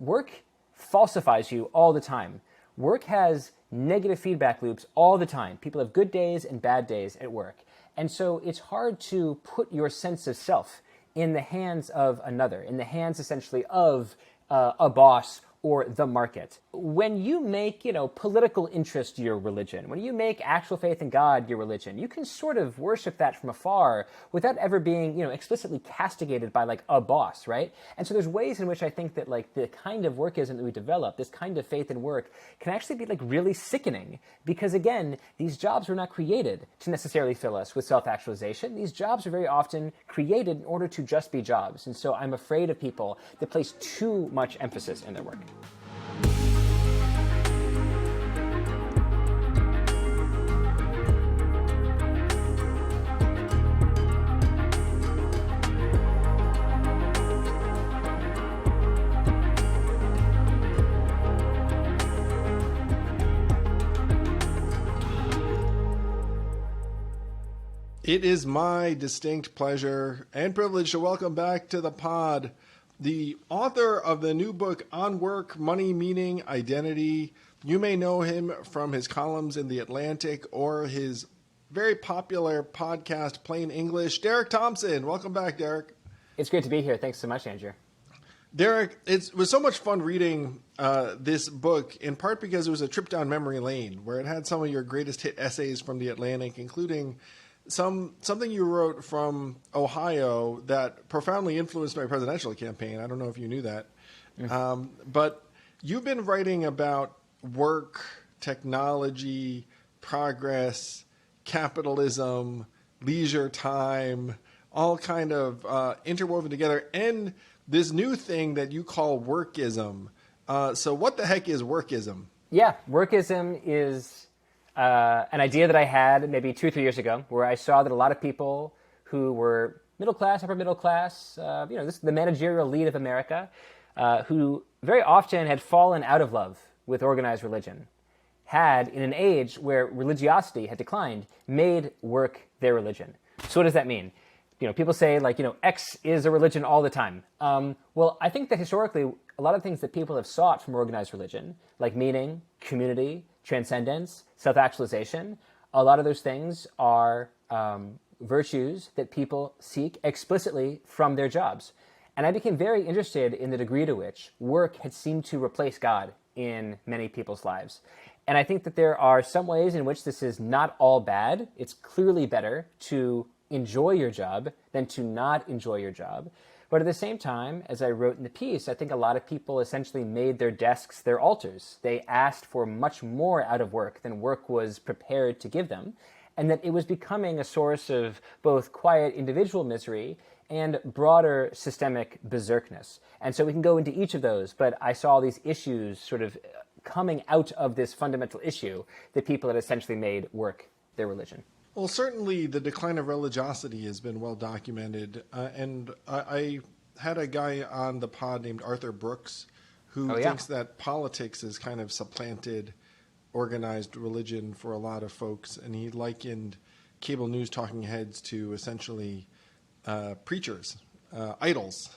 work falsifies you all the time. Work has negative feedback loops all the time. People have good days and bad days at work. And so it's hard to put your sense of self in the hands of another, in the hands essentially of a boss or the market. When you make, political interest your religion, when you make actual faith in God your religion, you can sort of worship that from afar without ever being, explicitly castigated by like a boss, right? And so there's ways in which I think that like the kind of workism that we develop, this kind of faith in work, can actually be like really sickening because again, these jobs were not created to necessarily fill us with self-actualization. These jobs are very often created in order to just be jobs. And so I'm afraid of people that place too much emphasis in their work. It is my distinct pleasure and privilege to welcome back to the pod the author of the new book On Work, Money, Meaning, Identity. You may know him from his columns in The Atlantic or his very popular podcast, Plain English. Derek Thompson. Welcome back, Derek. It's great to be here. Thanks so much, Andrew. Derek, it was so much fun reading this book, in part because it was a trip down memory lane, where it had some of your greatest hit essays from The Atlantic, including something you wrote from Ohio that profoundly influenced my presidential campaign. I don't know if you knew that. But you've been writing about work, technology, progress, capitalism, leisure time, all kind of interwoven together, and this new thing that you call workism. So what the heck is workism? Yeah, workism is an idea that I had maybe 2 or 3 years ago, where I saw that a lot of people who were middle class, upper middle class, this is the managerial elite of America, who very often had fallen out of love with organized religion, had, in an age where religiosity had declined, made work their religion. So what does that mean? People say X is a religion all the time. Well, I think that historically, a lot of things that people have sought from organized religion, like meaning, community, transcendence, self-actualization, a lot of those things are virtues that people seek explicitly from their jobs. And I became very interested in the degree to which work had seemed to replace God in many people's lives. And I think that there are some ways in which this is not all bad. It's clearly better to enjoy your job than to not enjoy your job. But at the same time, as I wrote in the piece, I think a lot of people essentially made their desks their altars. They asked for much more out of work than work was prepared to give them, and that it was becoming a source of both quiet individual misery and broader systemic berserkness. And so we can go into each of those, but I saw these issues sort of coming out of this fundamental issue that people had essentially made work their religion. Well, certainly the decline of religiosity has been well documented. And I had a guy on the pod named Arthur Brooks who thinks that politics has kind of supplanted organized religion for a lot of folks. And he likened cable news talking heads to essentially preachers, idols,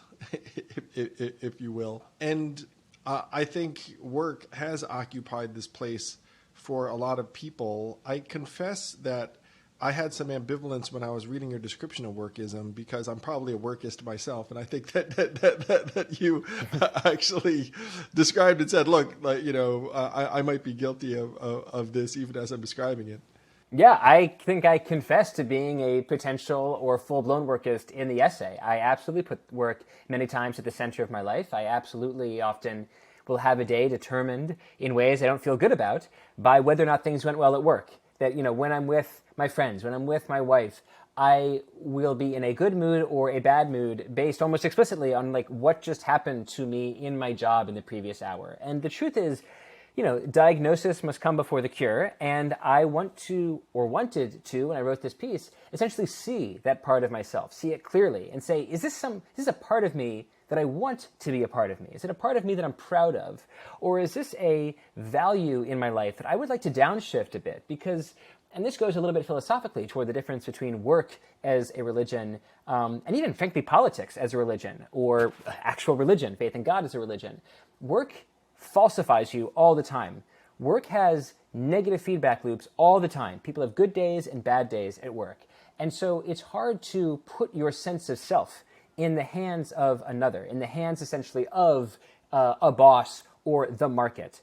if you will. And I think work has occupied this place for a lot of people. I confess that I had some ambivalence when I was reading your description of workism, because I'm probably a workist myself, and I think that you actually described and said, "Look, I might be guilty of this, even as I'm describing it." Yeah, I think I confess to being a potential or full-blown workist in the essay. I absolutely put work many times at the center of my life. I absolutely often will have a day determined in ways I don't feel good about by whether or not things went well at work. That, when I'm with my friends, when I'm with my wife, I will be in a good mood or a bad mood based almost explicitly on what just happened to me in my job in the previous hour. And the truth is, diagnosis must come before the cure. And I wanted to, when I wrote this piece, essentially see that part of myself, see it clearly and say, is this a part of me that I want to be a part of me? Is it a part of me that I'm proud of? Or is this a value in my life that I would like to downshift a bit? Because, and this goes a little bit philosophically toward the difference between work as a religion, and even frankly politics as a religion, or actual religion, faith in God as a religion. work falsifies you all the time. Work has negative feedback loops all the time. People have good days and bad days at work. And so it's hard to put your sense of self in the hands of another, in the hands essentially of a boss or the market.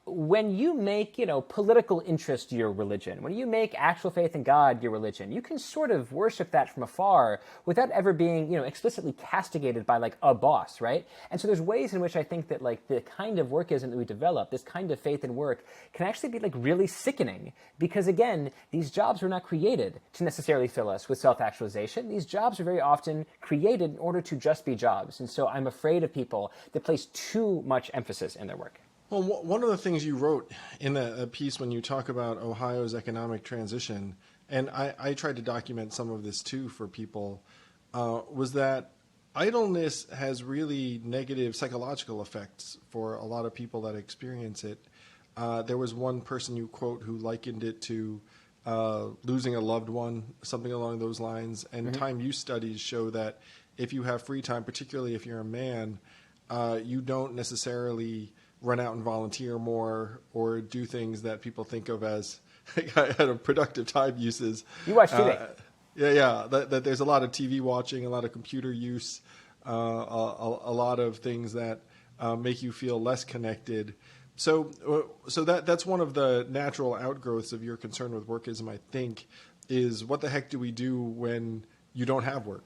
When you make, political interest your religion, when you make actual faith in God your religion, you can sort of worship that from afar without ever being, explicitly castigated by like a boss, right? And so there's ways in which I think that like the kind of workism that we develop, this kind of faith in work, can actually be like really sickening because again, these jobs were not created to necessarily fill us with self-actualization. These jobs are very often created in order to just be jobs. And so I'm afraid of people that place too much emphasis in their work. Well, one of the things you wrote in a piece when you talk about Ohio's economic transition, and I tried to document some of this too for people, was that idleness has really negative psychological effects for a lot of people that experience it. There was one person you quote who likened it to losing a loved one, something along those lines. And time use studies show that if you have free time, particularly if you're a man, you don't necessarily run out and volunteer more or do things that people think of as kind of productive time uses. You watch TV. Yeah. That there's a lot of TV watching, a lot of computer use, a lot of things that make you feel less connected. So that's one of the natural outgrowths of your concern with workism, I think, is what the heck do we do when you don't have work?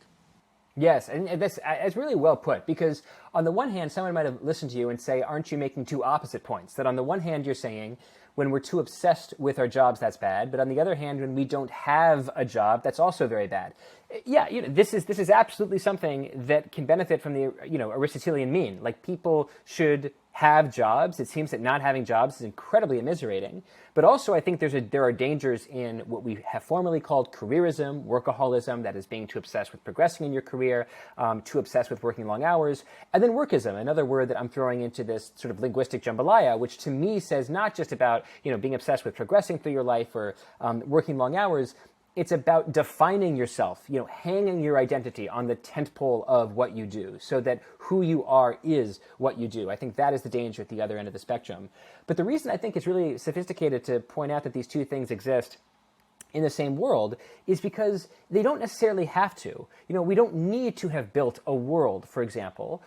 Yes, and that's really well put, because on the one hand, someone might have listened to you and say, aren't you making two opposite points? That on the one hand, you're saying, when we're too obsessed with our jobs, that's bad. But on the other hand, when we don't have a job, that's also very bad. Yeah, this is absolutely something that can benefit from the, Aristotelian mean. Like, people should have jobs. It seems that not having jobs is incredibly immiserating. But also, I think there are dangers in what we have formerly called careerism, workaholism, that is being too obsessed with progressing in your career, too obsessed with working long hours, and then workism, another word that I'm throwing into this sort of linguistic jambalaya, which to me says not just about being obsessed with progressing through your life or working long hours. It's about defining yourself, hanging your identity on the tent pole of what you do so that who you are is what you do. I think that is the danger at the other end of the spectrum. But the reason I think it's really sophisticated to point out that these two things exist in the same world is because they don't necessarily have to. We don't need to have built a world, for example,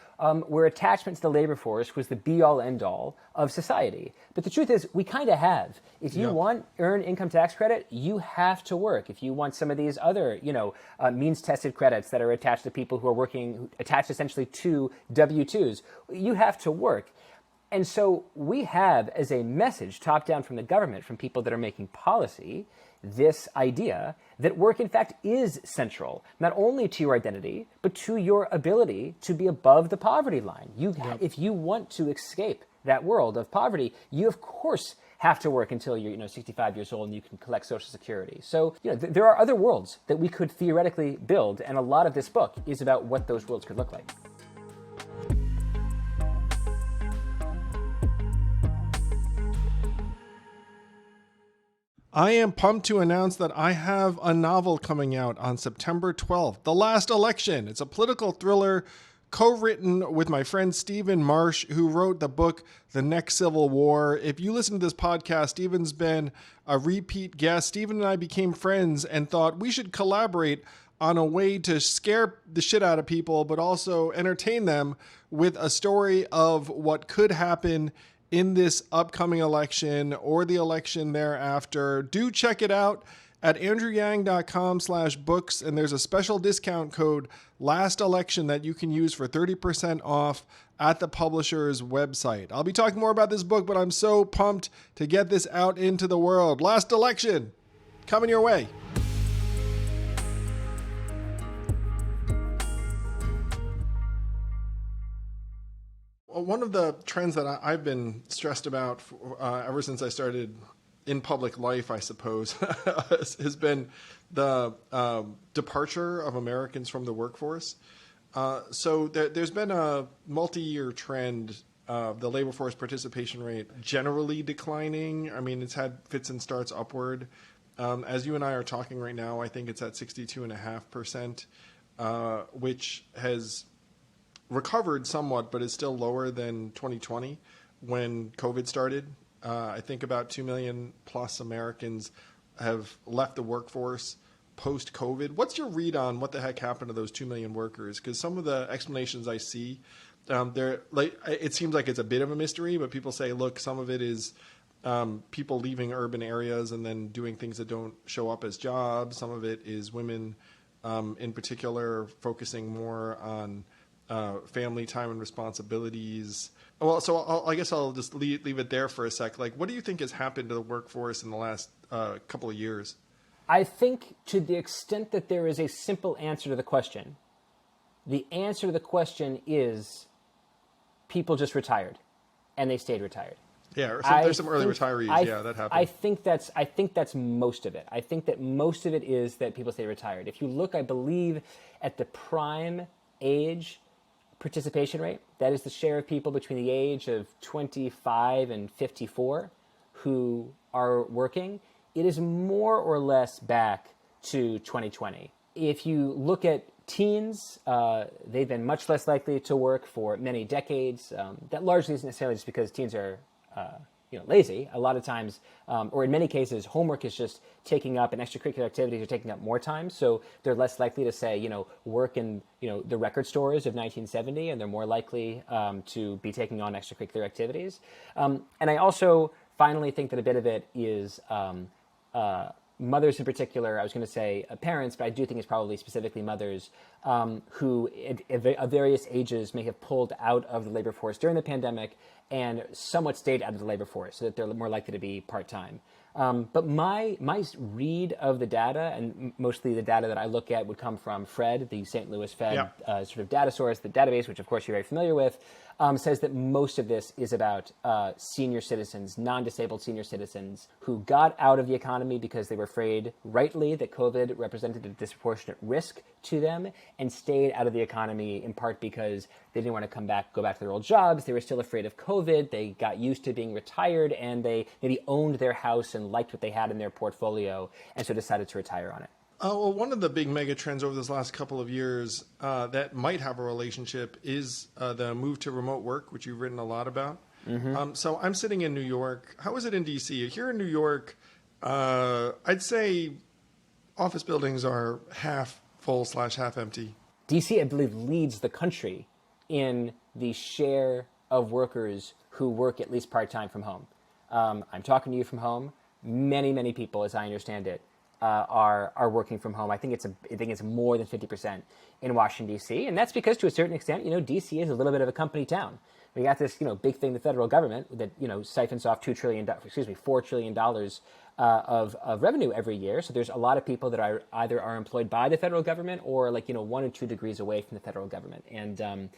where attachment to the labor force was the be-all, end-all of society. But the truth is, we kind of have. If you want earned income tax credit, you have to work. If you want some of these other, means-tested credits that are attached to people who are working, attached essentially to W-2s, you have to work. And so we have, as a message top-down from the government, from people that are making policy, this idea that work, in fact, is central, not only to your identity, but to your ability to be above the poverty line. If you want to escape that world of poverty, you, of course, have to work until you're 65 years old and you can collect Social Security. So there are other worlds that we could theoretically build, and a lot of this book is about what those worlds could look like. I am pumped to announce that I have a novel coming out on September 12th, The Last Election. It's a political thriller co-written with my friend Stephen Marsh, who wrote the book The Next Civil War. If you listen to this podcast, Stephen's been a repeat guest. Stephen and I became friends and thought we should collaborate on a way to scare the shit out of people, but also entertain them with a story of what could happen in this upcoming election or the election thereafter. Do check it out at andrewyang.com/books, and there's a special discount code Last Election that you can use for 30% off at the publisher's website. I'll be talking more about this book, but I'm so pumped to get this out into the world. Last Election, coming your way. One of the trends that I've been stressed about ever since I started in public life, I suppose, has been the departure of Americans from the workforce. So there's been a multi-year trend of the labor force participation rate generally declining. I mean, it's had fits and starts upward. As you and I are talking right now, I think it's at 62.5%, which has recovered somewhat, but is still lower than 2020 when COVID started. I think about 2 million plus Americans have left the workforce post-COVID. What's your read on what the heck happened to those 2 million workers? Because some of the explanations I see, it seems like it's a bit of a mystery, but people say, look, some of it is people leaving urban areas and then doing things that don't show up as jobs. Some of it is women in particular focusing more on family time and responsibilities. Well, so I guess I'll just leave it there for a sec. Like, what do you think has happened to the workforce in the last couple of years? I think to the extent that there is a simple answer to the question, the answer to the question is people just retired, and they stayed retired. Yeah, there's some early retirees. That happened. I think that's most of it. I think that most of it is that people stay retired. If you look, I believe, at the prime age participation rate, that is the share of people between the age of 25 and 54 who are working, it is more or less back to 2020. If you look at teens, they've been much less likely to work for many decades. That largely isn't necessarily just because teens are lazy. A lot of times, or in many cases, homework is just taking up, and extracurricular activities are taking up more time. So they're less likely to say, work in, the record stores of 1970, and they're more likely to be taking on extracurricular activities. And I also finally think that a bit of it is mothers in particular. I was going to say parents, but I do think it's probably specifically mothers who at various ages may have pulled out of the labor force during the pandemic and somewhat stayed out of the labor force so that they're more likely to be part-time. But my read of the data, and mostly the data that I look at, would come from Fred, the St. Louis Fed sort of data source, the database, which of course you're very familiar with, says that most of this is about senior citizens, non-disabled senior citizens who got out of the economy because they were afraid, rightly, that COVID represented a disproportionate risk to them, and stayed out of the economy in part because they didn't want to go back to their old jobs. They were still afraid of COVID. They got used to being retired, and they maybe owned their house and liked what they had in their portfolio, and so decided to retire on it. Well, one of the big mega trends over this last couple of years that might have a relationship is the move to remote work, which you've written a lot about. Mm-hmm. So I'm sitting in New York. How is it in D.C.? Here in New York, I'd say office buildings are half full / half empty. D.C., I believe, leads the country in the share of workers who work at least part-time from home. I'm talking to you from home. Many people, as I understand it, are working from home. I think it's more than 50% in Washington, D.C., and that's because to a certain extent, D.C. is a little bit of a company town. We got this, big thing, the federal government that, siphons off $4 trillion of revenue every year. So there's a lot of people that are either employed by the federal government or 1 or 2 degrees away from the federal government. And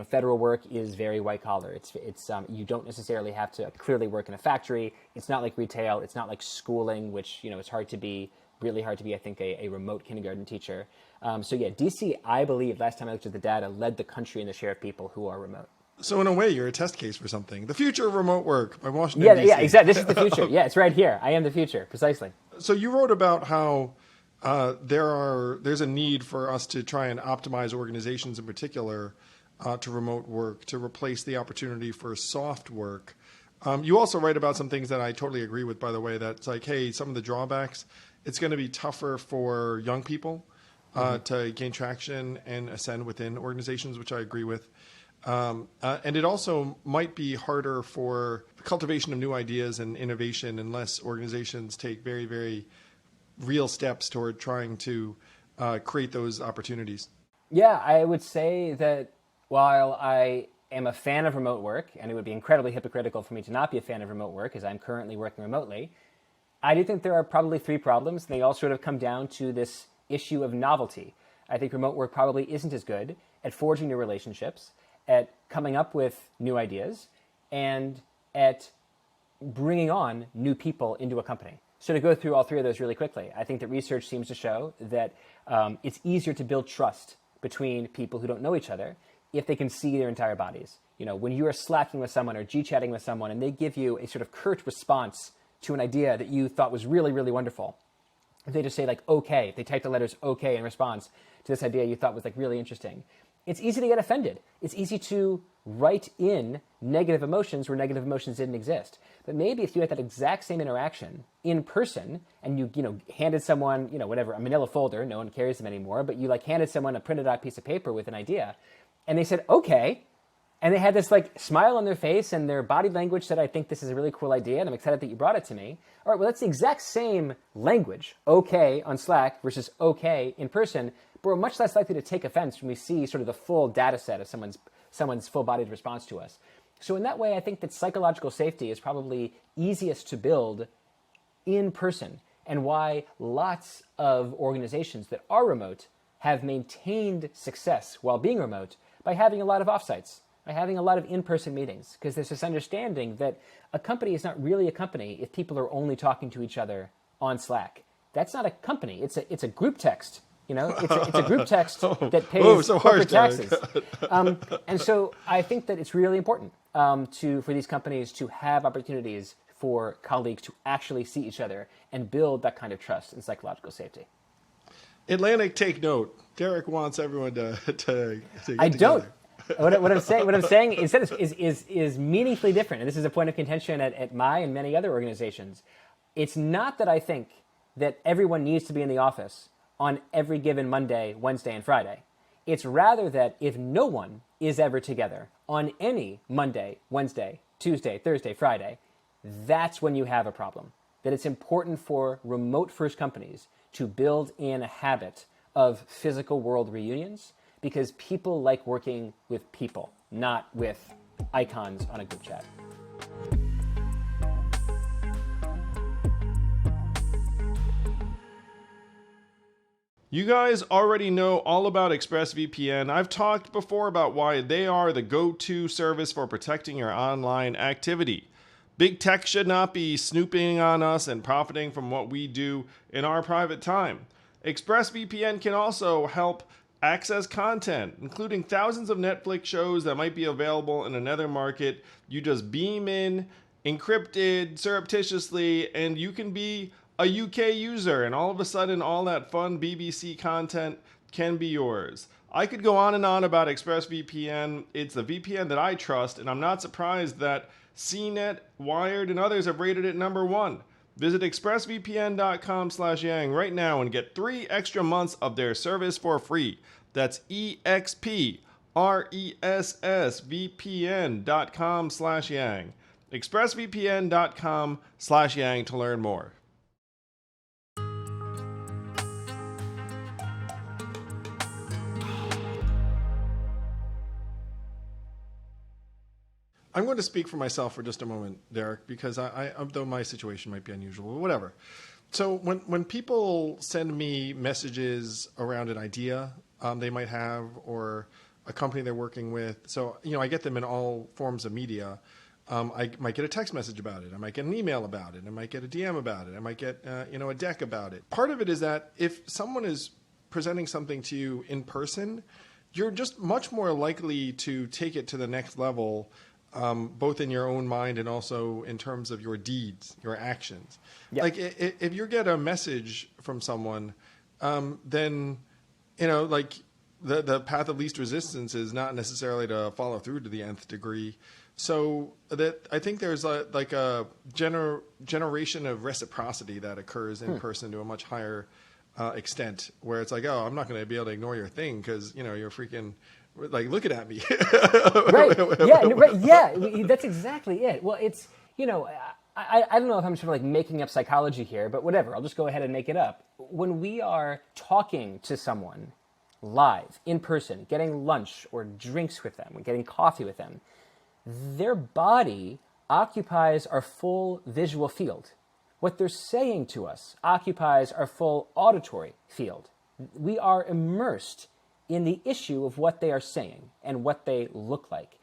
federal work is very white collar. It's you don't necessarily have to clearly work in a factory. It's not like retail. It's not like schooling, which it's really hard to be, I think, a remote kindergarten teacher. So DC, I believe, last time I looked at the data, led the country in the share of people who are remote. So in a way, you're a test case for something. The future of remote work by Washington, D.C. Yeah, exactly. This is the future. Yeah, it's right here. I am the future, precisely. So you wrote about how there's a need for us to try and optimize organizations in particular to remote work, to replace the opportunity for soft work. You also write about some things that I totally agree with, by the way, that's like, hey, some of the drawbacks, it's going to be tougher for young people to gain traction and ascend within organizations, which I agree with. And it also might be harder for the cultivation of new ideas and innovation unless organizations take very, very real steps toward trying to create those opportunities. Yeah, I would say that while I am a fan of remote work, and it would be incredibly hypocritical for me to not be a fan of remote work, as I'm currently working remotely, I do think there are probably 3 problems. They all sort of come down to this issue of novelty. I think remote work probably isn't as good at forging new relationships, at coming up with new ideas, and at bringing on new people into a company. So to go through all 3 of those really quickly, I think that research seems to show that it's easier to build trust between people who don't know each other if they can see their entire bodies. When you are slacking with someone or G-chatting with someone and they give you a sort of curt response to an idea that you thought was really, really wonderful, if they just say okay, if they type the letters okay in response to this idea you thought was really interesting, it's easy to get offended. It's easy to write in negative emotions where negative emotions didn't exist. But maybe if you had that exact same interaction in person and you handed someone, whatever, a manila folder, no one carries them anymore, but you handed someone a printed out piece of paper with an idea and they said, okay. And they had this smile on their face and their body language said, I think this is a really cool idea and I'm excited that you brought it to me. All right, well, that's the exact same language, okay on Slack versus okay in person, but we're much less likely to take offense when we see sort of the full data set of someone's full-bodied response to us. So in that way, I think that psychological safety is probably easiest to build in person, and why lots of organizations that are remote have maintained success while being remote by having a lot of offsites, by having a lot of in-person meetings, because there's this understanding that a company is not really a company if people are only talking to each other on Slack. That's not a company. It's a group text. It's a group text that pays corporate taxes. And so I think that it's really important for these companies to have opportunities for colleagues to actually see each other and build that kind of trust and psychological safety. Atlantic, take note. Derek wants everyone to get I together. don't. What I'm saying instead is meaningfully different, and this is a point of contention at my and many other organizations. It's not that I think that everyone needs to be in the office on every given Monday, Wednesday, and Friday. It's rather that if no one is ever together on any Monday, Wednesday, Tuesday, Thursday, Friday, that's when you have a problem. That it's important for remote-first companies to build in a habit of physical world reunions, because people like working with people, not with icons on a group chat. You guys already know all about ExpressVPN. I've talked before about why they are the go-to service for protecting your online activity. Big tech should not be snooping on us and profiting from what we do in our private time. ExpressVPN can also help access content, including thousands of Netflix shows that might be available in another market. You just beam in, encrypted, surreptitiously, and you can be a UK user, and all of a sudden all that fun BBC content can be yours. I could go on and on about ExpressVPN. It's the VPN that I trust, and I'm not surprised that CNET, Wired, and others have rated it #1. Visit expressvpn.com/yang right now and get 3 extra months of their service for free. That's expressvpn.com/yang. expressvpn.com/yang to learn more. I'm going to speak for myself for just a moment, Derek, because though my situation might be unusual, whatever. So when people send me messages around an idea they might have, or a company they're working with, so I get them in all forms of media. I might get a text message about it. I might get an email about it. I might get a DM about it. I might get a deck about it. Part of it is that if someone is presenting something to you in person, you're just much more likely to take it to the next level. Both in your own mind and also in terms of your deeds, your actions. Yep. Like if you get a message from someone, then, the path of least resistance is not necessarily to follow through to the nth degree. So that I think there's a generation of reciprocity that occurs in person to a much higher extent, where it's like, oh, I'm not going to be able to ignore your thing because, you're freaking... looking at me. Right. Yeah. Right. Yeah. That's exactly it. Well, it's, I don't know if I'm sort of making up psychology here, but whatever. I'll just go ahead and make it up. When we are talking to someone live, in person, getting lunch or drinks with them, getting coffee with them, their body occupies our full visual field. What they're saying to us occupies our full auditory field. We are immersed in the issue of what they are saying and what they look like.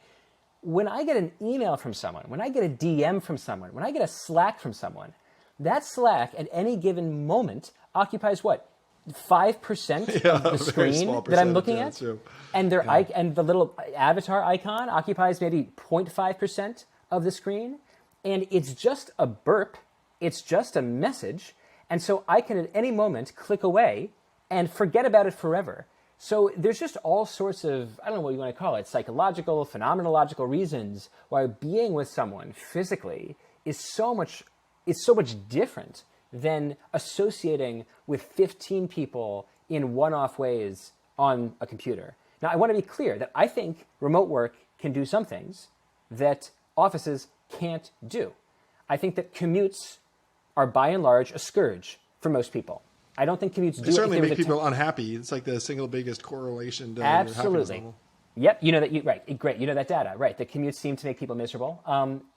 When I get an email from someone, when I get a DM from someone, when I get a Slack from someone, that Slack at any given moment occupies what? 5% of the screen that I'm looking at? And and the little avatar icon occupies maybe 0.5% of the screen. And it's just a burp. It's just a message. And so I can at any moment click away and forget about it forever. So there's just all sorts of, I don't know what you want to call it, psychological, phenomenological reasons why being with someone physically is so much different than associating with 15 people in one-off ways on a computer. Now, I want to be clear that I think remote work can do some things that offices can't do. I think that commutes are by and large a scourge for most people. I don't think commutes do They certainly make people unhappy. It's like the single biggest correlation to your happiness level. Yep, you know that. Right, great. You know that data, right? The commutes seem to make people miserable.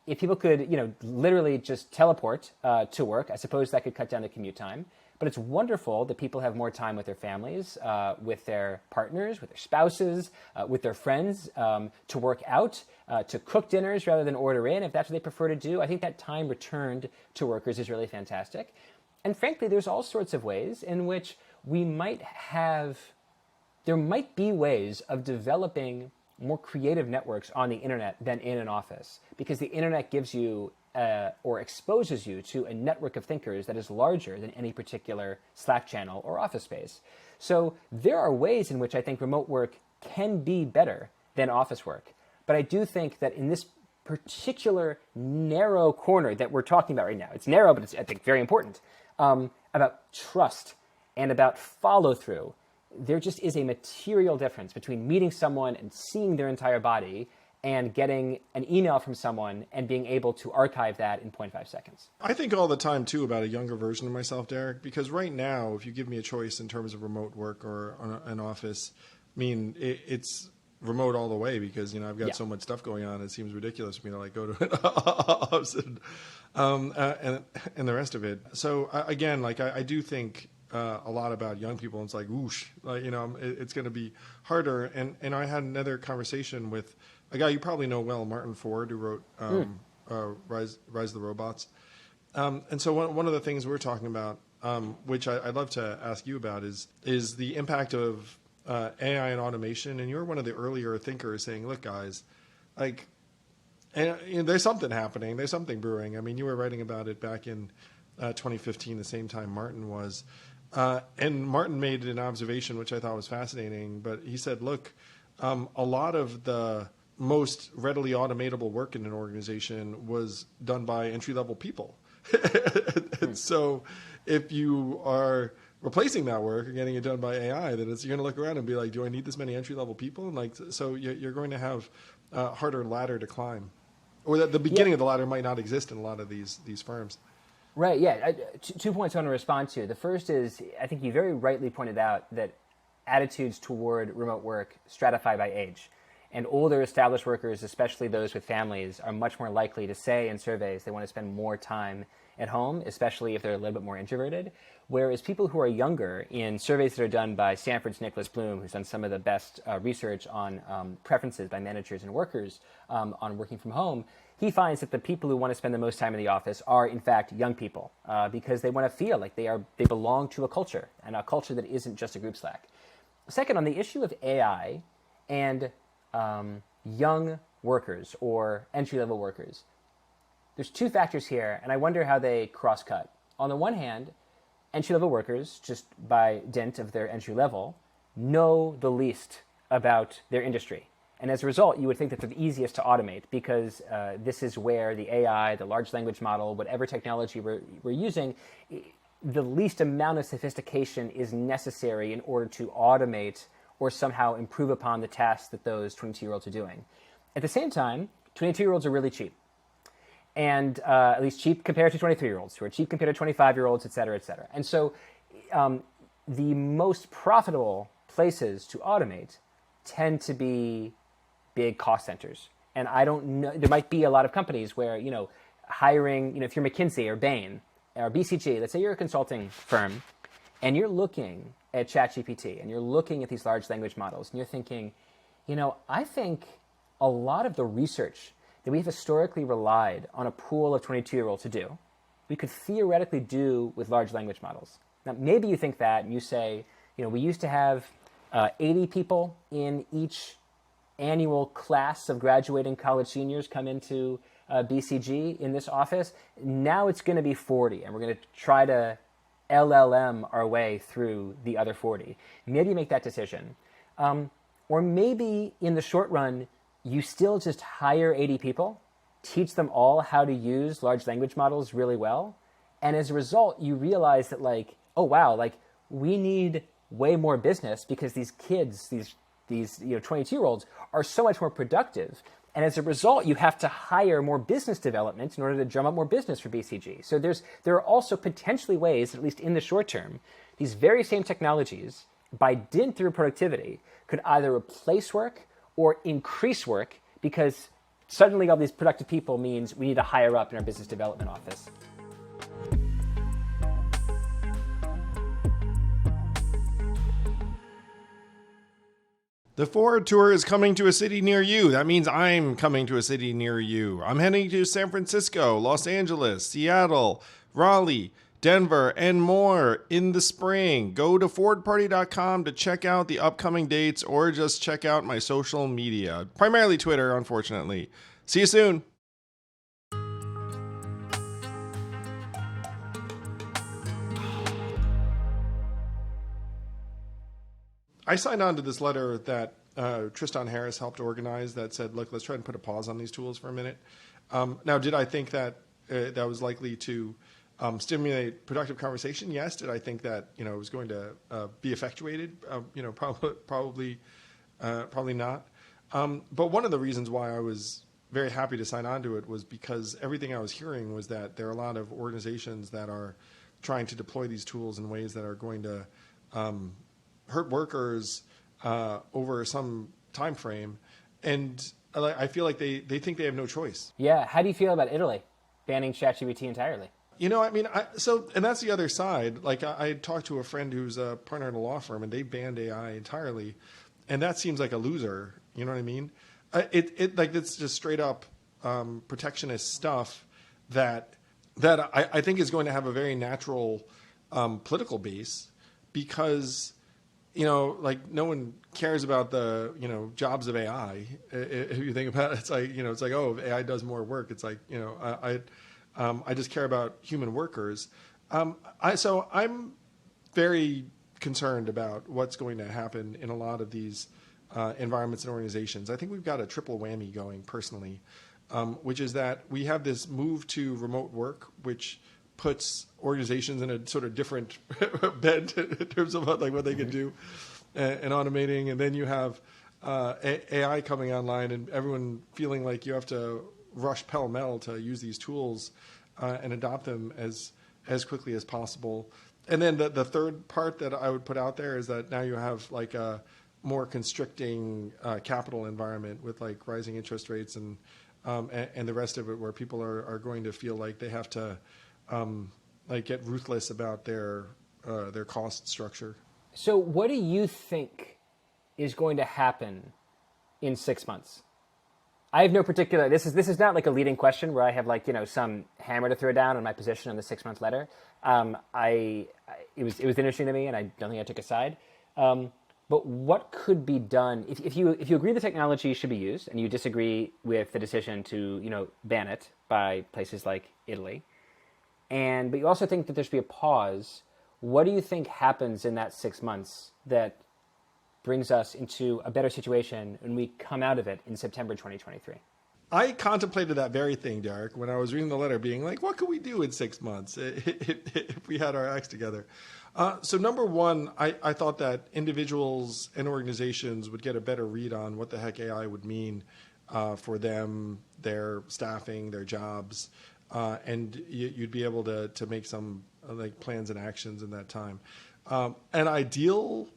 If people could, literally just teleport to work, I suppose that could cut down the commute time. But it's wonderful that people have more time with their families, with their partners, with their spouses, with their friends, to work out, to cook dinners rather than order in, if that's what they prefer to do. I think that time returned to workers is really fantastic. And frankly, there's all sorts of ways in which there might be ways of developing more creative networks on the internet than in an office, because the internet gives you or exposes you to a network of thinkers that is larger than any particular Slack channel or office space. So there are ways in which I think remote work can be better than office work. But I do think that in this particular narrow corner that we're talking about right now, it's narrow, but it's, I think, very important, about trust and about follow-through, there just is a material difference between meeting someone and seeing their entire body and getting an email from someone and being able to archive that in 0.5 seconds. I think all the time, too, about a younger version of myself, Derek, because right now, if you give me a choice in terms of remote work or an office, I mean, it's remote all the way because, I've got so much stuff going on. It seems ridiculous for me to go to an office and the rest of it. So, again, I do think a lot about young people. And it's like, whoosh, it's going to be harder. And I had another conversation with a guy you probably know well, Martin Ford, who wrote Rise of the Robots. And so one of the things we're talking about, which I'd love to ask you about, is the impact of AI and automation. And you're one of the earlier thinkers saying, look, guys, there's something happening. There's something brewing. I mean, you were writing about it back in 2015, the same time Martin was. And Martin made an observation, which I thought was fascinating. But he said, look, a lot of the most readily automatable work in an organization was done by entry-level people. And so if you are replacing that work or getting it done by AI, then you're going to look around and be like, do I need this many entry-level people? And so you're going to have a harder ladder to climb. Or that the beginning of the ladder might not exist in a lot of these firms. Right, yeah. 2 points I want to respond to. The first is, I think you very rightly pointed out that attitudes toward remote work stratify by age. And older established workers, especially those with families, are much more likely to say in surveys they want to spend more time at home, especially if they're a little bit more introverted. Whereas people who are younger, in surveys that are done by Stanford's Nicholas Bloom, who's done some of the best research on preferences by managers and workers on working from home, he finds that the people who want to spend the most time in the office are, in fact, young people, because they want to feel like they belong to a culture, and a culture that isn't just a group Slack. Second, on the issue of AI and young workers or entry-level workers, there's two factors here, and I wonder how they cross-cut. On the one hand, entry-level workers, just by dint of their entry level, know the least about their industry. And as a result, you would think that they're the easiest to automate because this is where the AI, the large language model, whatever technology we're using, the least amount of sophistication is necessary in order to automate or somehow improve upon the tasks that those 22-year-olds are doing. At the same time, 22-year-olds are really cheap. And at least cheap compared to 23-year-olds, who are cheap compared to 25-year-olds, et cetera, et cetera. And so the most profitable places to automate tend to be big cost centers. And I don't know, there might be a lot of companies where, hiring, if you're McKinsey or Bain or BCG, let's say you're a consulting firm, and you're looking at ChatGPT, and you're looking at these large language models, and you're thinking, I think a lot of the research that we've historically relied on a pool of 22-year-olds to do, we could theoretically do with large language models. Now, maybe you think that, and you say, we used to have 80 people in each annual class of graduating college seniors come into BCG in this office. Now it's going to be 40, and we're going to try to LLM our way through the other 40. Maybe you make that decision. Or maybe in the short run, you still just hire 80 people, teach them all how to use large language models really well. And as a result, you realize that like, oh wow, like we need way more business because these kids, these 22-year-olds are so much more productive. And as a result, you have to hire more business development in order to drum up more business for BCG. So there are also potentially ways, at least in the short term, these very same technologies, by dint through productivity, could either replace work or increase work because suddenly all these productive people means we need to hire up in our business development office. The Ford Tour is coming to a city near you. That means I'm coming to a city near you. I'm heading to San Francisco, Los Angeles, Seattle, Raleigh, Denver, and more in the spring. Go to FordParty.com to check out the upcoming dates or just check out my social media. Primarily Twitter, unfortunately. See you soon. I signed on to this letter that Tristan Harris helped organize that said, look, let's try and put a pause on these tools for a minute. Now, did I think that that was likely to stimulate productive conversation? Yes. Did I think that it was going to be effectuated? Probably not. But one of the reasons why I was very happy to sign on to it was because everything I was hearing was that there are a lot of organizations that are trying to deploy these tools in ways that are going to hurt workers over some time frame, and I feel like they think they have no choice. Yeah. How do you feel about Italy banning ChatGPT entirely? And that's the other side. Like I talked to a friend who's a partner in a law firm, and they banned AI entirely, and that seems like a loser. You know what I mean? It's just straight up protectionist stuff that I think is going to have a very natural political base because no one cares about the jobs of AI. If you think about it, it's like oh, if AI does more work. It's like I just care about human workers. So I'm very concerned about what's going to happen in a lot of these environments and organizations. I think we've got a triple whammy going personally, which is that we have this move to remote work, which puts organizations in a sort of different bed in terms of what they can do and automating. And then you have AI coming online and everyone feeling like you have to rush pell-mell to use these tools and adopt them as quickly as possible. And then the third part that I would put out there is that now you have like a more constricting capital environment with like rising interest rates and the rest of it, where people are going to feel like they have to get ruthless about their cost structure. So what do you think is going to happen in 6 months? I have no particular. This is not like a leading question where I have some hammer to throw down on my position on the 6 month letter. It was interesting to me, and I don't think I took a side. But what could be done if you agree the technology should be used, and you disagree with the decision to ban it by places like Italy, but you also think that there should be a pause? What do you think happens in that 6 months that brings us into a better situation when we come out of it in September 2023? I contemplated that very thing, Derek, when I was reading the letter, being like, what could we do in 6 months if we had our acts together? So number one, I thought that individuals and organizations would get a better read on what the heck AI would mean for them, their staffing, their jobs, and you'd be able to make some plans and actions in that time. An ideal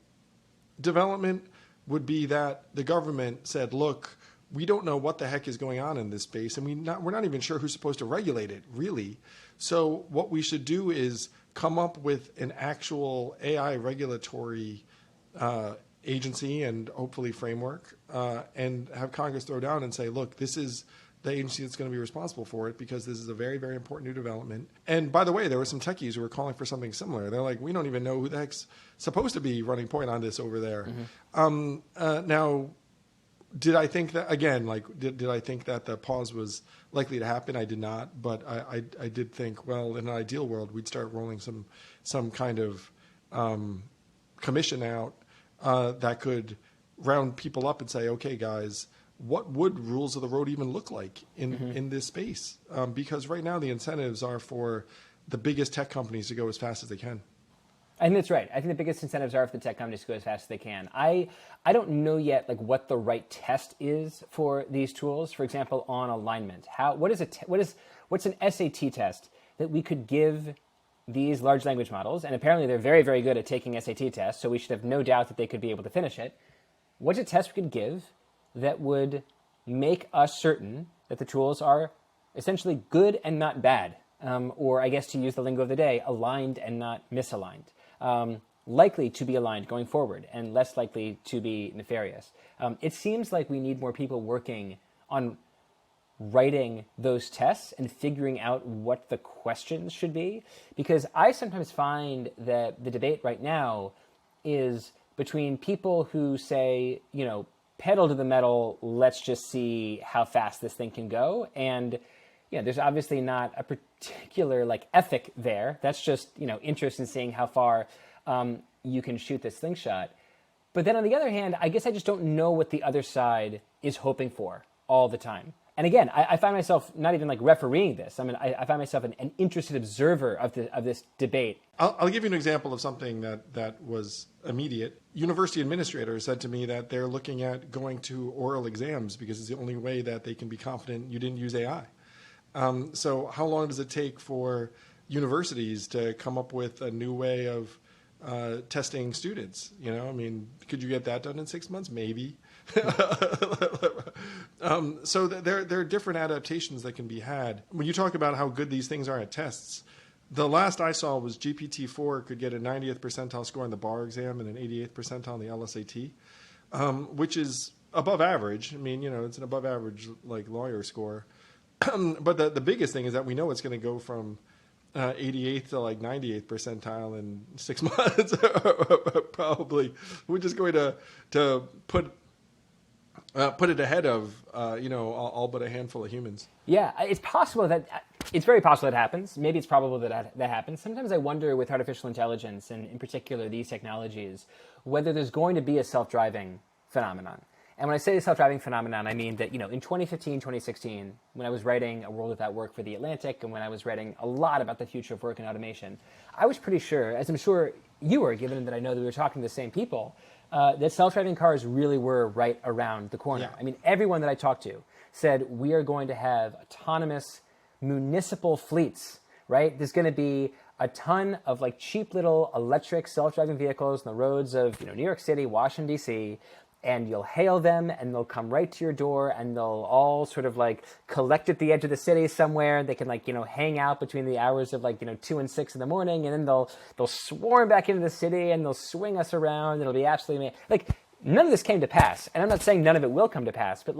development would be that the government said, look, we don't know what the heck is going on in this space, and we're not even sure who's supposed to regulate it, really. So what we should do is come up with an actual AI regulatory agency and hopefully framework, and have Congress throw down and say, look, this is the agency that's going to be responsible for it because this is a very, very important new development. And by the way, there were some techies who were calling for something similar. They're like, we don't even know who the heck's supposed to be running point on this over there. Mm-hmm. Now, did I think that, again, did I think that the pause was likely to happen? I did not, but I did think, well, in an ideal world, we'd start rolling some kind of commission out that could round people up and say, okay, guys, what would rules of the road even look like in this space? Because right now the incentives are for the biggest tech companies to go as fast as they can. I think that's right. I think the biggest incentives are for the tech companies to go as fast as they can. I don't know yet like what the right test is for these tools. For example, on alignment, what's an SAT test that we could give these large language models? And apparently they're very, very good at taking SAT tests, so we should have no doubt that they could be able to finish it. What's a test we could give that would make us certain that the tools are essentially good and not bad, or I guess to use the lingo of the day, aligned and not misaligned, likely to be aligned going forward and less likely to be nefarious. It seems like we need more people working on writing those tests and figuring out what the questions should be, because I sometimes find that the debate right now is between people who say, pedal to the metal, let's just see how fast this thing can go. And there's obviously not a particular like ethic there. That's just, interest in seeing how far you can shoot this slingshot. But then on the other hand, I guess I just don't know what the other side is hoping for all the time. And again, I find myself not even like refereeing this. I mean, I find myself an interested observer of this debate. I'll give you an example of something that was immediate. University administrators said to me that they're looking at going to oral exams because it's the only way that they can be confident you didn't use AI. So how long does it take for universities to come up with a new way of testing students? Could you get that done in 6 months? Maybe. So there are different adaptations that can be had. When you talk about how good these things are at tests, the last I saw was GPT-4 could get a 90th percentile score on the bar exam and an 88th percentile on the LSAT, which is above average. It's an above average like lawyer score. But the biggest thing is that we know it's going to go from 88th to like 98th percentile in 6 months, probably. We're just going to put it ahead of all but a handful of humans. Yeah, it's very possible that happens. Maybe it's probable that happens. Sometimes I wonder with artificial intelligence, and in particular these technologies, whether there's going to be a self-driving phenomenon. And when I say self-driving phenomenon, I mean that, in 2015, 2016, when I was writing A World Without Work for The Atlantic, and when I was writing a lot about the future of work and automation, I was pretty sure, as I'm sure you were, given that I know that we were talking to the same people, that self-driving cars really were right around the corner. Yeah. I mean, everyone that I talked to said we are going to have autonomous municipal fleets, right? There's going to be a ton of like cheap little electric self-driving vehicles on the roads of New York City, Washington, D.C., and you'll hail them and they'll come right to your door and they'll all sort of like collect at the edge of the city somewhere. They can hang out between the hours of 2 and 6 in the morning, and then they'll swarm back into the city and they'll swing us around. It'll be absolutely none of this came to pass. And I'm not saying none of it will come to pass, but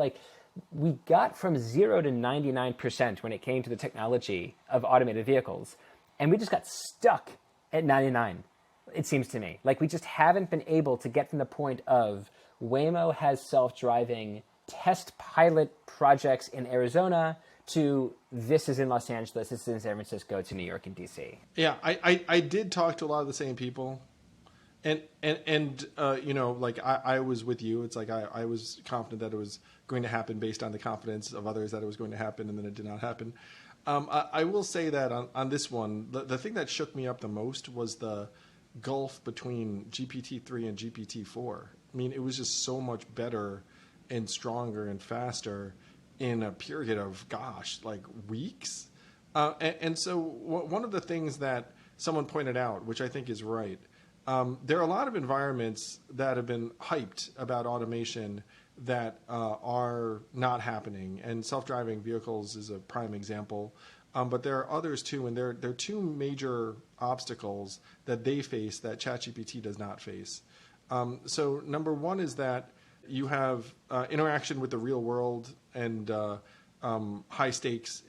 we got from 0 to 99% when it came to the technology of automated vehicles. And we just got stuck at 99, it seems to me. We just haven't been able to get from the point of Waymo has self-driving test pilot projects in Arizona to this is in Los Angeles, this is in San Francisco, to New York and DC. Yeah, I did talk to a lot of the same people. And I was with you. It's like I was confident that it was going to happen based on the confidence of others that it was going to happen, and then it did not happen. I will say that on this one, the thing that shook me up the most was the gulf between GPT-3 and GPT-4. It was just so much better and stronger and faster in a period of, weeks. And so one of the things that someone pointed out, which I think is right, there are a lot of environments that have been hyped about automation that are not happening. And self-driving vehicles is a prime example. But there are others too, and there are two major obstacles that they face that ChatGPT does not face. So number one is that you have interaction with the real world and high stakes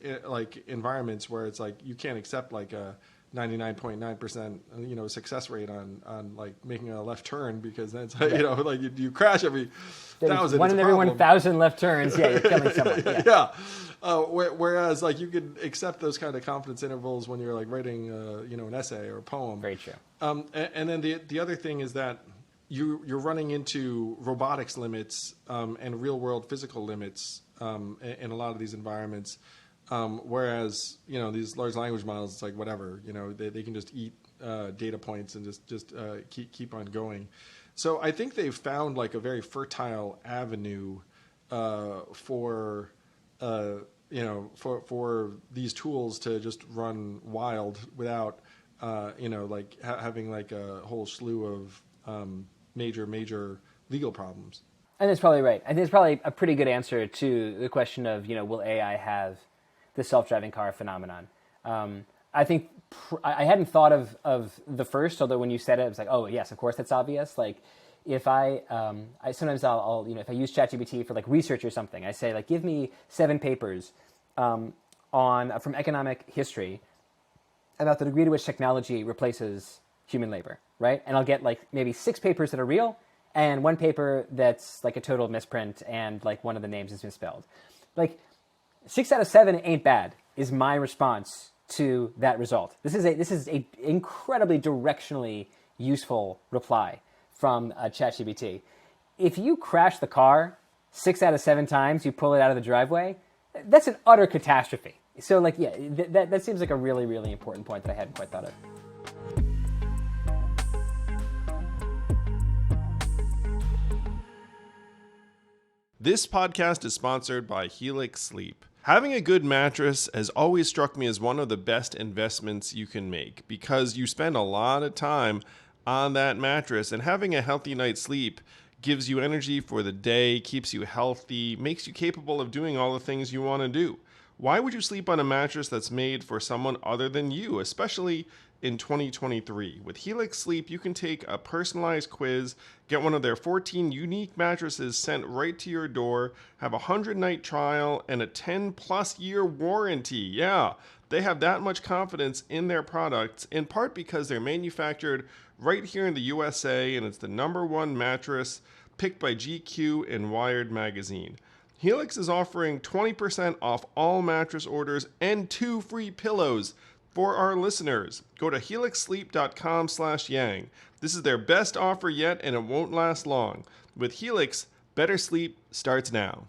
environments where it's you can't accept a 99.9% success rate on making a left turn, because that's you crash every 1,000. One in every 1,000 left turns. Yeah, you're killing someone. Yeah. Whereas you could accept those kind of confidence intervals when you're writing an essay or a poem. Very true. And then the other thing is that you're running into robotics limits and real world physical limits in a lot of these environments. Whereas, these large language models, it's like whatever, they can just eat data points and just keep on going. So I think they've found like a very fertile avenue for these tools to just run wild without having like a whole slew of major legal problems. And that's probably right. I think it's probably a pretty good answer to the question of, will AI have the self-driving car phenomenon? I think I hadn't thought of the first, although when you said it, I was like, oh yes, of course that's obvious. Like if I sometimes I'll if I use ChatGPT for like research or something, I say like, give me 7 papers from economic history about the degree to which technology replaces human labor, right? And I'll get like maybe 6 papers that are real and 1 paper that's like a total misprint and like one of the names is misspelled. Like 6 out of 7 ain't bad is my response to that result. This is a incredibly directionally useful reply from ChatGPT. If you crash the car 6 out of 7 times, you pull it out of the driveway, that's an utter catastrophe. So like, yeah, that seems like a really, really important point that I hadn't quite thought of. This podcast is sponsored by Helix Sleep. Having a good mattress has always struck me as one of the best investments you can make because you spend a lot of time on that mattress, and having a healthy night's sleep gives you energy for the day, keeps you healthy, makes you capable of doing all the things you want to do. Why would you sleep on a mattress that's made for someone other than you, especially in 2023? With Helix Sleep, you can take a personalized quiz, get one of their 14 unique mattresses sent right to your door, have a 100-night trial, and a 10-plus year warranty. Yeah, they have that much confidence in their products, in part because they're manufactured right here in the USA, and it's the #1 mattress picked by GQ and Wired magazine. Helix is offering 20% off all mattress orders and 2 free pillows for our listeners. Go to helixsleep.com/yang. This is their best offer yet, and it won't last long. With Helix, better sleep starts now.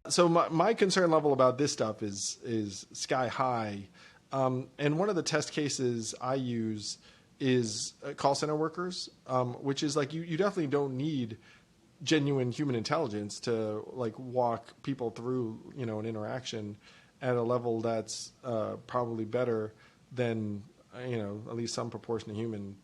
So my concern level about this stuff is sky high. And one of the test cases I use is call center workers, which is like you definitely don't need genuine human intelligence to like walk people through an interaction at a level that's probably better than at least some proportion of human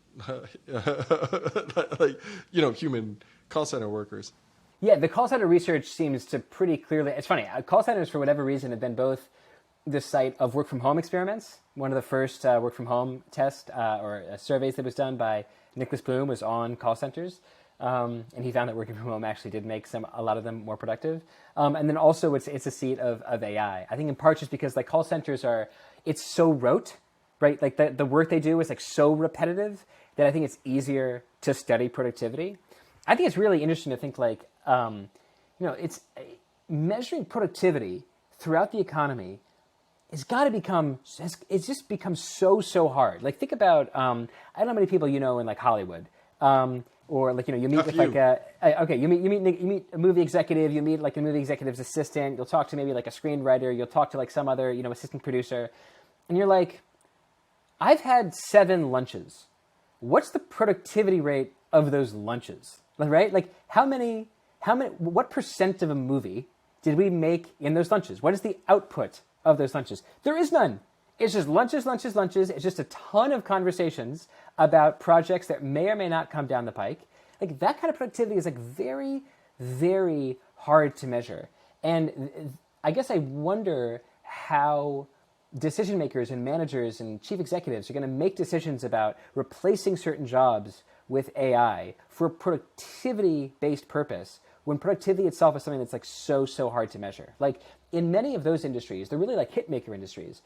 human call center workers. Yeah, the call center research seems to pretty clearly. It's funny. Call centers, for whatever reason, have been both the site of work from home experiments. One of the first work from home tests or surveys that was done by Nicholas Bloom was on call centers, and he found that working from home actually did make a lot of them more productive. And then also it's a seat of AI. I think in part just because like call centers it's so rote, right? Like the work they do is like so repetitive that I think it's easier to study productivity. I think it's really interesting to think like it's measuring productivity throughout the economy. It's just become so hard. Like think about, I don't know how many people in like Hollywood, or like, you meet with like you meet a movie executive, you meet like a movie executive's assistant, you'll talk to maybe like a screenwriter, you'll talk to like some other, assistant producer, and you're like, I've had 7 lunches. What's the productivity rate of those lunches? Right? Like what percent of a movie did we make in those lunches? What is the output of those lunches? There is none. It's just lunches. It's just a ton of conversations about projects that may or may not come down the pike. Like that kind of productivity is like very, very hard to measure. And I guess I wonder how decision makers and managers and chief executives are going to make decisions about replacing certain jobs with AI for a productivity-based purpose when productivity itself is something that's like so hard to measure. Like in many of those industries, they're really like hit maker industries,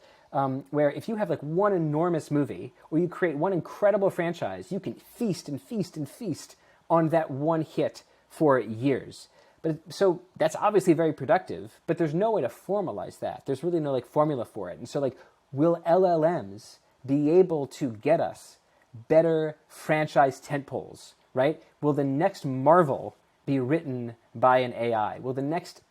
where if you have like one enormous movie or you create one incredible franchise, you can feast and feast and feast on that one hit for years. So that's obviously very productive, but there's no way to formalize that. There's really no like formula for it. And so like, will LLMs be able to get us better franchise tentpoles, right? Will the next Marvel be written by an AI? Will the next,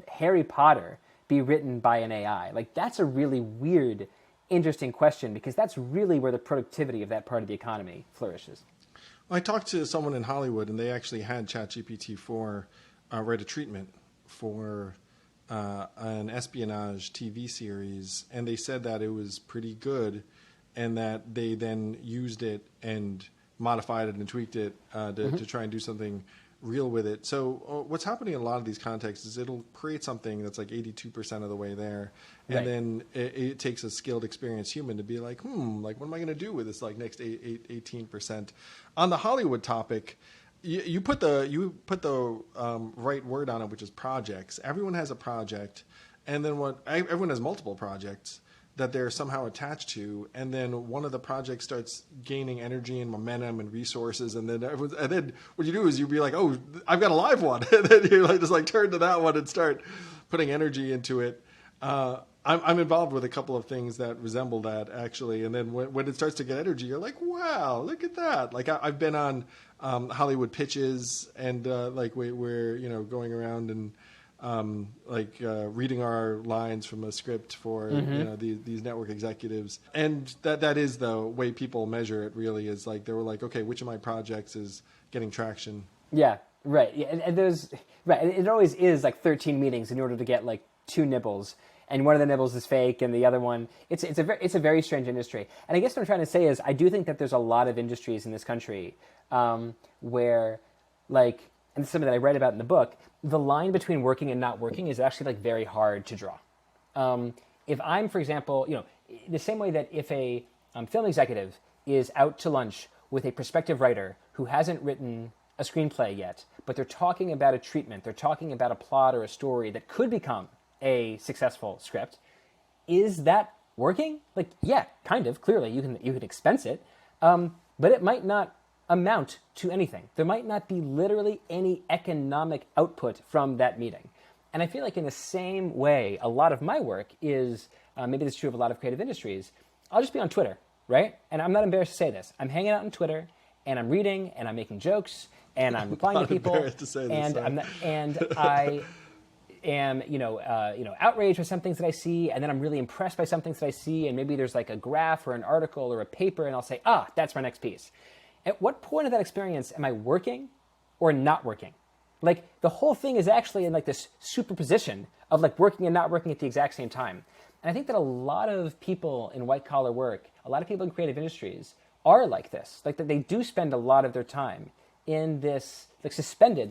Harry Potter be written by an AI? Like, that's a really weird, interesting question, because that's really where the productivity of that part of the economy flourishes. I talked to someone in Hollywood, and they actually had ChatGPT-4 write a treatment for an espionage TV series, and they said that it was pretty good, and that they then used it and modified it and tweaked it to try and do something real with it. So what's happening in a lot of these contexts is it'll create something that's like 82% of the way there, and then it takes a skilled, experienced human to be like, like, what am I going to do with this like next 18%? On the Hollywood topic, you put the right word on it, which is projects. Everyone has a project, and then everyone has multiple projects that they're somehow attached to, and then one of the projects starts gaining energy and momentum and resources, and then what you do is you be like, oh, I've got a live one, and then you like just like turn to that one and start putting energy into it. I'm involved with a couple of things that resemble that, actually, and then when it starts to get energy, you're like, wow, look at that. Like I've been on Hollywood pitches, and like we're going around and reading our lines from a script for these network executives, and that is the way people measure it. Really, is like they were like, okay, which of my projects is getting traction? Yeah, right. Yeah, and there's right. It always is like 13 meetings in order to get like 2 nibbles, and one of the nibbles is fake, and the other one it's a very strange industry. And I guess what I'm trying to say is I do think that there's a lot of industries in this country where like. And this is something that I write about in the book, the line between working and not working is actually like very hard to draw. If I'm, for example, the same way that if a film executive is out to lunch with a prospective writer who hasn't written a screenplay yet, but they're talking about a treatment, they're talking about a plot or a story that could become a successful script, is that working? Like, yeah, kind of, clearly, you can expense it, but it might not amount to anything. There might not be literally any economic output from that meeting. And I feel like in the same way, a lot of my work is, maybe this is true of a lot of creative industries, I'll just be on Twitter, right? And I'm not embarrassed to say this. I'm hanging out on Twitter, and I'm reading, and I'm making jokes, and I'm replying to people, and I am, outraged with some things that I see, and then I'm really impressed by some things that I see, and maybe there's like a graph or an article or a paper, and I'll say, that's my next piece. At what point of that experience am I working or not working? Like, the whole thing is actually in like this superposition of like working and not working at the exact same time. And I think that a lot of people in white collar work, a lot of people in creative industries are like this, like that they do spend a lot of their time in this, like suspended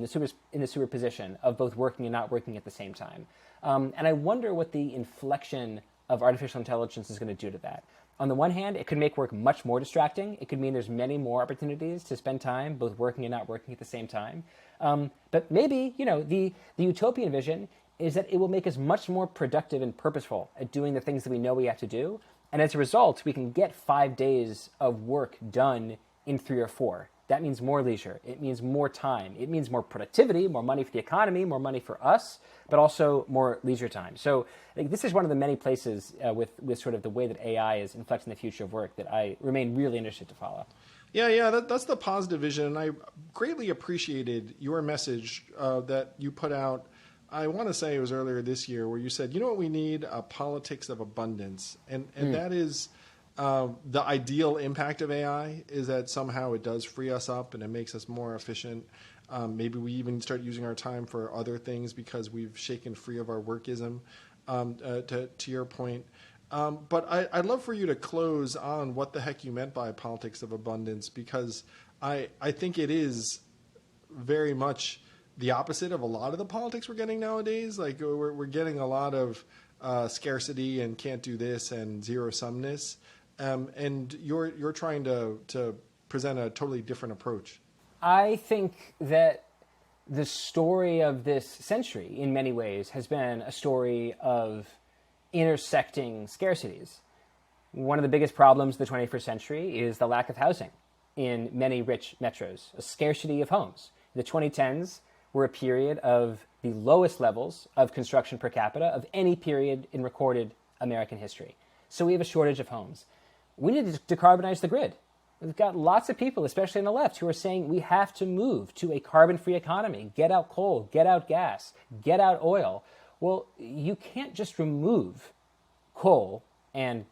in the superposition of both working and not working at the same time. And I wonder what the inflection of artificial intelligence is going to do to that. On the one hand, it could make work much more distracting. It could mean there's many more opportunities to spend time both working and not working at the same time. But maybe, the utopian vision is that it will make us much more productive and purposeful at doing the things that we know we have to do. And as a result, we can get 5 days of work done in 3 or 4. That means more leisure. It means more time. It means more productivity, more money for the economy, more money for us, but also more leisure time. So I think this is one of the many places with sort of the way that AI is inflecting the future of work that I remain really interested to follow. Yeah, that's the positive vision. And I greatly appreciated your message that you put out. I want to say it was earlier this year where you said, you know what we need? A politics of abundance. And that is... the ideal impact of AI is that somehow it does free us up and it makes us more efficient. Maybe we even start using our time for other things because we've shaken free of our workism, to your point. But I'd love for you to close on what the heck you meant by politics of abundance, because I think it is very much the opposite of a lot of the politics we're getting nowadays. Like we're getting a lot of scarcity and can't do this and zero-sumness. And you're trying to present a totally different approach. I think that the story of this century, in many ways, has been a story of intersecting scarcities. One of the biggest problems of the 21st century is the lack of housing in many rich metros, a scarcity of homes. In the 2010s, were a period of the lowest levels of construction per capita of any period in recorded American history. So we have a shortage of homes. We need to decarbonize the grid. We've got lots of people, especially on the left, who are saying we have to move to a carbon-free economy, get out coal, get out gas, get out oil. Well, you can't just remove coal and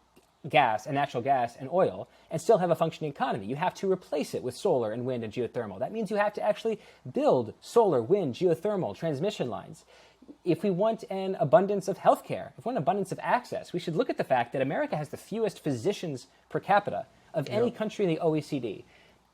gas and natural gas and oil and still have a functioning economy. You have to replace it with solar and wind and geothermal. That means you have to actually build solar, wind, geothermal transmission lines. If we want an abundance of healthcare, if we want an abundance of access, we should look at the fact that America has the fewest physicians per capita of any country in the OECD.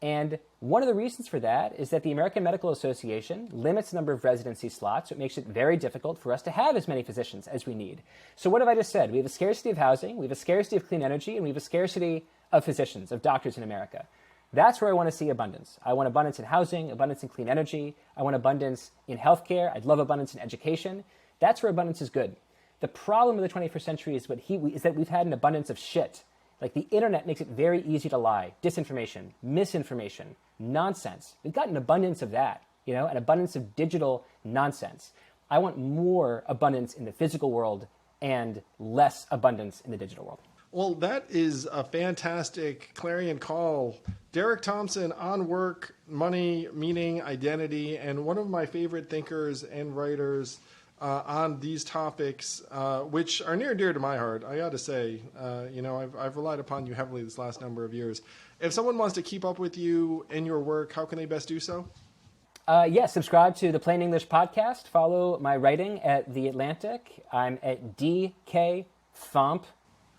And one of the reasons for that is that the American Medical Association limits the number of residency slots, so it makes it very difficult for us to have as many physicians as we need. So what have I just said? We have a scarcity of housing, we have a scarcity of clean energy, and we have a scarcity of physicians, of doctors in America. That's where I want to see abundance. I want abundance in housing, abundance in clean energy. I want abundance in healthcare. I'd love abundance in education. That's where abundance is good. The problem of the 21st century is that we've had an abundance of shit. Like the internet makes it very easy to lie, disinformation, misinformation, nonsense. We've got an abundance of that, an abundance of digital nonsense. I want more abundance in the physical world and less abundance in the digital world. Well, that is a fantastic clarion call. Derek Thompson on work, money, meaning, identity, and one of my favorite thinkers and writers on these topics, which are near and dear to my heart. I got to say, I've relied upon you heavily this last number of years. If someone wants to keep up with you and your work, how can they best do so? Yes, subscribe to the Plain English podcast. Follow my writing at The Atlantic. I'm at DK Thomp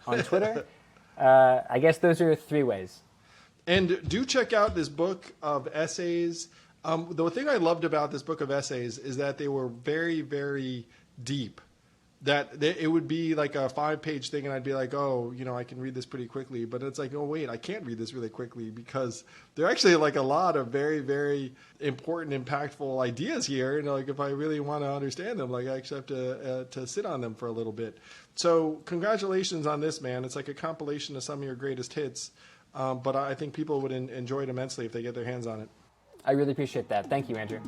on Twitter. I guess those are 3 ways. And do check out this book of essays. The thing I loved about this book of essays is that they were very, very deep. It would be like a 5-page thing, and I'd be like, I can read this pretty quickly. But it's like, oh, wait, I can't read this really quickly because there are actually like a lot of very, very important, impactful ideas here. Like if I really want to understand them, like I actually have to sit on them for a little bit. So congratulations on this, man. It's like a compilation of some of your greatest hits. But I think people would enjoy it immensely if they get their hands on it. I really appreciate that. Thank you, Andrew.